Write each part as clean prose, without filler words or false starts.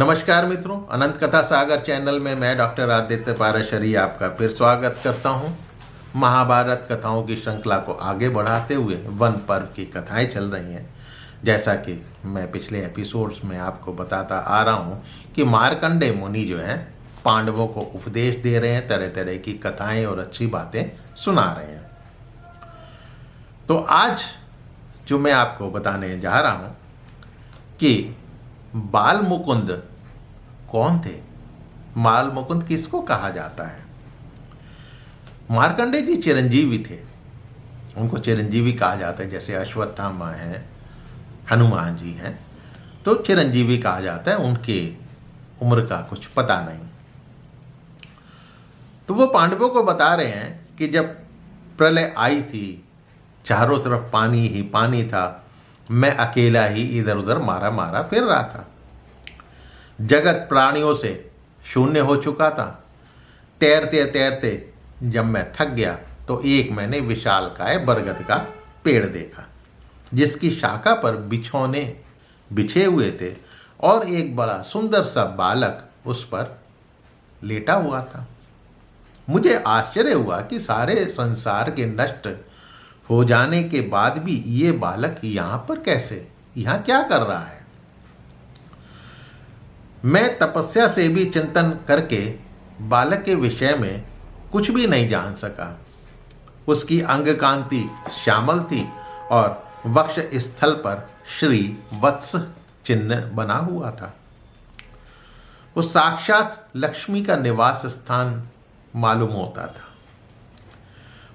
नमस्कार मित्रों, अनंत कथा सागर चैनल में मैं डॉक्टर आदित्य पाराशरी आपका फिर स्वागत करता हूं। महाभारत कथाओं की श्रृंखला को आगे बढ़ाते हुए वन पर्व की कथाएं चल रही हैं। जैसा कि मैं पिछले एपिसोड्स में आपको बताता आ रहा हूं कि मार्कंडेय मुनि जो हैं पांडवों को उपदेश दे रहे हैं, तरह तरह की कथाएं और अच्छी बातें सुना रहे हैं। तो आज जो मैं आपको बताने जा रहा हूं कि बाल मुकुंद कौन थे, बाल मुकुंद किसको कहा जाता है। मार्कंडेय जी चिरंजीवी थे, उनको चिरंजीवी कहा जाता है। जैसे अश्वत्थामा हैं, हनुमान जी हैं, तो चिरंजीवी कहा जाता है। उनके उम्र का कुछ पता नहीं। तो वो पांडवों को बता रहे हैं कि जब प्रलय आई थी, चारों तरफ पानी ही पानी था, मैं अकेला ही इधर उधर मारा मारा फिर रहा था। जगत प्राणियों से शून्य हो चुका था। तैरते तैरते जब मैं थक गया तो एक मैंने विशालकाय बरगद का पेड़ देखा, जिसकी शाखा पर बिछौने बिछे हुए थे और एक बड़ा सुंदर सा बालक उस पर लेटा हुआ था। मुझे आश्चर्य हुआ कि सारे संसार के नष्ट हो जाने के बाद भी ये बालक यहाँ पर कैसे, यहाँ क्या कर रहा है। मैं तपस्या से भी चिंतन करके बालक के विषय में कुछ भी नहीं जान सका। उसकी अंग कांति श्यामल थी और वक्ष स्थल पर श्री वत्स चिन्ह बना हुआ था। वो साक्षात लक्ष्मी का निवास स्थान मालूम होता था।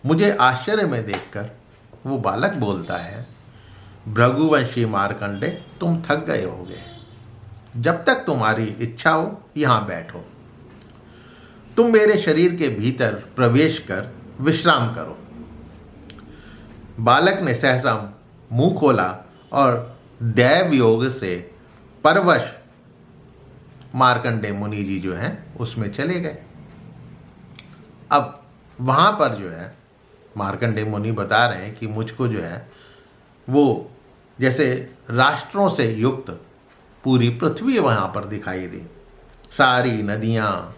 मुझे आश्चर्य में देखकर वो बालक बोलता है, भृगुवंशी मार्कंडेय, तुम थक गए होगे। जब तक तुम्हारी इच्छा हो यहाँ बैठो। तुम मेरे शरीर के भीतर प्रवेश कर विश्राम करो। बालक ने सहसा मुंह खोला और दैव योग से परवश मार्कंडेय मुनि जी जो हैं उसमें चले गए। अब वहाँ पर जो है मार्कंडेय मुनि बता रहे हैं कि मुझको जो है वो जैसे राष्ट्रों से युक्त पूरी पृथ्वी वहाँ पर दिखाई दी। सारी नदियाँ,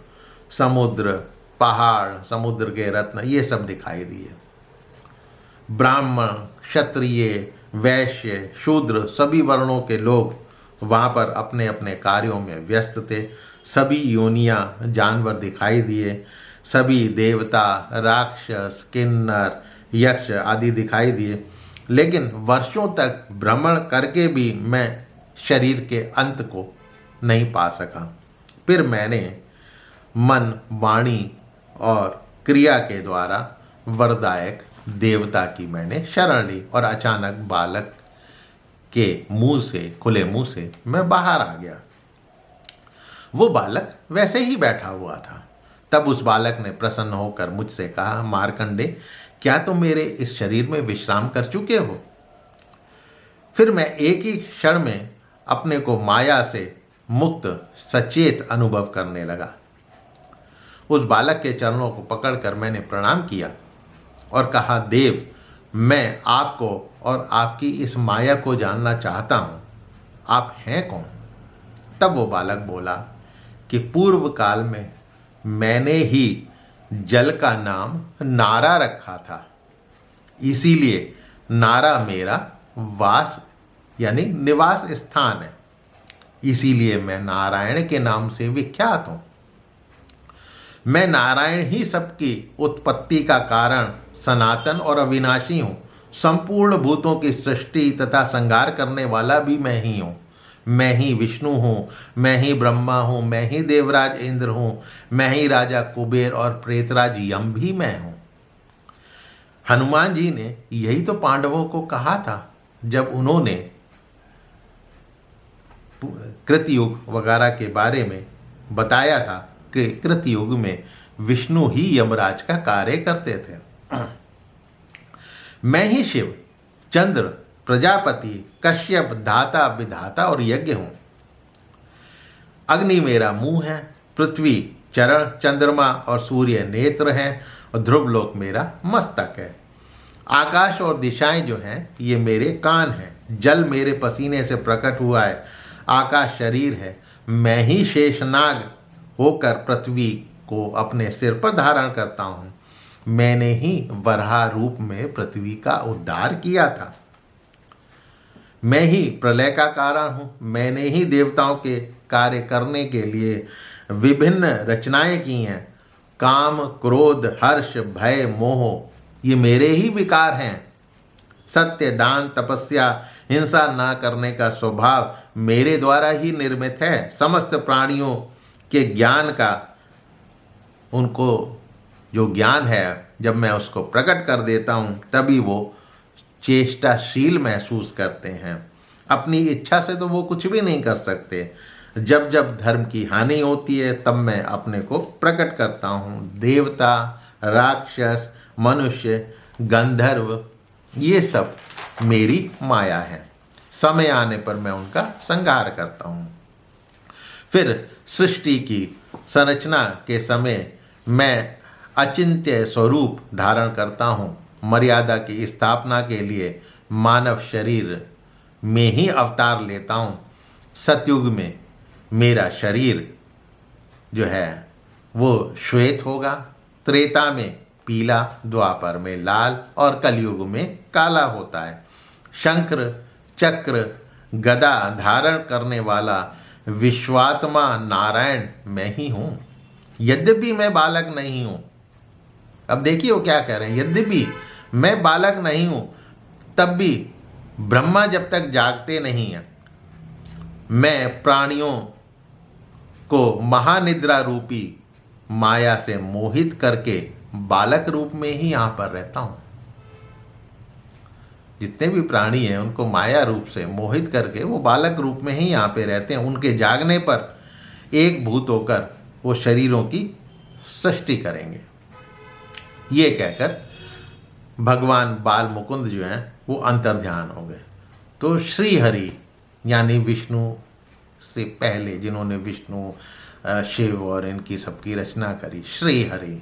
समुद्र, पहाड़, समुद्र के रत्न, ये सब दिखाई दिए। ब्राह्मण, क्षत्रिय, वैश्य, शूद्र, सभी वर्णों के लोग वहाँ पर अपने अपने कार्यों में व्यस्त थे। सभी योनियाँ, जानवर दिखाई दिए। सभी देवता, राक्षस, किन्नर, यक्ष आदि दिखाई दिए। लेकिन वर्षों तक भ्रमण करके भी मैं शरीर के अंत को नहीं पा सका। फिर मैंने मन, वाणी और क्रिया के द्वारा वरदायक देवता की मैंने शरण ली और अचानक बालक के मुंह से, खुले मुंह से मैं बाहर आ गया। वो बालक वैसे ही बैठा हुआ था। तब उस बालक ने प्रसन्न होकर मुझसे कहा, मार्कंडेय, क्या तुम मेरे इस शरीर में विश्राम कर चुके हो? फिर मैं एक ही क्षण में अपने को माया से मुक्त सचेत अनुभव करने लगा। उस बालक के चरणों को पकड़कर मैंने प्रणाम किया और कहा, देव, मैं आपको और आपकी इस माया को जानना चाहता हूँ। आप हैं कौन? तब वो बालक बोला कि पूर्व काल में मैंने ही जल का नाम नारा रखा था, इसीलिए नारा मेरा वास यानी निवास स्थान है। इसीलिए मैं नारायण के नाम से विख्यात हूँ। मैं नारायण ही सबकी उत्पत्ति का कारण, सनातन और अविनाशी हूँ। संपूर्ण भूतों की सृष्टि तथा संहार करने वाला भी मैं ही हूँ। मैं ही विष्णु हूँ, मैं ही ब्रह्मा हूँ, मैं ही देवराज इंद्र हूँ, मैं ही राजा कुबेर और प्रेतराज यम भी मैं हूँ। हनुमान जी ने यही तो पांडवों को कहा था जब उन्होंने कृतयुग वगैरह के बारे में बताया था कि कृतयुग में विष्णु ही यमराज का कार्य करते थे। मैं ही शिव, चंद्र, प्रजापति, कश्यप, धाता, विधाता और यज्ञ हूँ। अग्नि मेरा मुंह है, पृथ्वी चरण, चंद्रमा और सूर्य नेत्र हैं और ध्रुवलोक मेरा मस्तक है। आकाश और दिशाएं जो हैं ये मेरे कान हैं। जल मेरे पसीने से प्रकट हुआ है। आकाश शरीर है, मैं ही शेषनाग होकर पृथ्वी को अपने सिर पर धारण करता हूँ। मैंने ही वराह रूप में पृथ्वी का उद्धार किया था। मैं ही प्रलय का कारण हूँ। मैंने ही देवताओं के कार्य करने के लिए विभिन्न रचनाएं की हैं। काम, क्रोध, हर्ष, भय, मोह ये मेरे ही विकार हैं। सत्य, दान, तपस्या, हिंसा न करने का स्वभाव मेरे द्वारा ही निर्मित है। समस्त प्राणियों के ज्ञान का, उनको जो ज्ञान है, जब मैं उसको प्रकट कर देता हूँ तभी वो चेष्टाशील महसूस करते हैं। अपनी इच्छा से तो वो कुछ भी नहीं कर सकते। जब जब धर्म की हानि होती है तब मैं अपने को प्रकट करता हूँ। देवता, राक्षस, मनुष्य, गंधर्व ये सब मेरी माया है। समय आने पर मैं उनका संहार करता हूँ। फिर सृष्टि की संरचना के समय मैं अचिंत्य स्वरूप धारण करता हूँ। मर्यादा की स्थापना के लिए मानव शरीर में ही अवतार लेता हूँ। सतयुग में मेरा शरीर जो है वो श्वेत होगा, त्रेता में पीला, द्वापर में लाल और कलयुग में काला होता है। शंख, चक्र, गदा धारण करने वाला विश्वात्मा नारायण मैं ही हूँ। यद्यपि मैं बालक नहीं हूँ। अब देखिए वो क्या कह रहे हैं, यद्यपि मैं बालक नहीं हूँ तब भी ब्रह्मा जब तक जागते नहीं हैं, मैं प्राणियों को महानिद्रा रूपी माया से मोहित करके बालक रूप में ही यहाँ पर रहता हूँ। जितने भी प्राणी हैं उनको माया रूप से मोहित करके वो बालक रूप में ही यहाँ पे रहते हैं। उनके जागने पर एक भूत होकर वो शरीरों की सृष्टि करेंगे। ये कहकर भगवान बाल मुकुंद जो हैं वो अंतर्ध्यान हो गए। तो श्री हरि यानी विष्णु से पहले जिन्होंने विष्णु, शिव और इनकी सबकी रचना करी, श्री हरि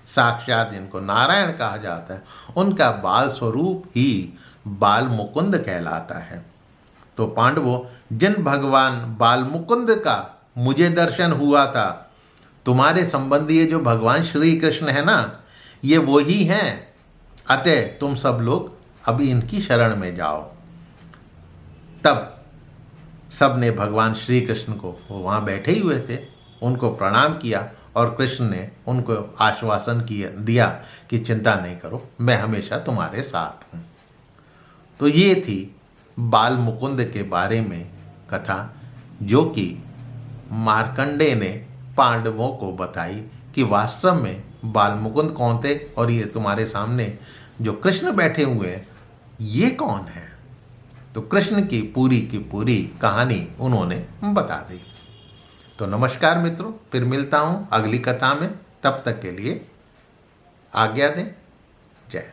साक्षात जिनको नारायण कहा जाता है, उनका बाल स्वरूप ही बाल मुकुंद कहलाता है। तो पांडवों, जिन भगवान बाल मुकुंद का मुझे दर्शन हुआ था, तुम्हारे संबंधी ये जो भगवान श्री कृष्ण है ना, ये वो ही हैं। अतः तुम सब लोग अभी इनकी शरण में जाओ। तब सब ने भगवान श्री कृष्ण को, वो वहाँ बैठे ही हुए थे, उनको प्रणाम किया और कृष्ण ने उनको आश्वासन दिया कि चिंता नहीं करो, मैं हमेशा तुम्हारे साथ हूँ। तो ये थी बाल मुकुंद के बारे में कथा, जो कि मार्कंडेय ने पांडवों को बताई कि वास्तव में बाल मुकुंद कौन थे और ये तुम्हारे सामने जो कृष्ण बैठे हुए हैं ये कौन है। तो कृष्ण की पूरी कहानी उन्होंने बता दी। तो नमस्कार मित्रों, फिर मिलता हूँ अगली कथा में। तब तक के लिए आज्ञा दें। जय।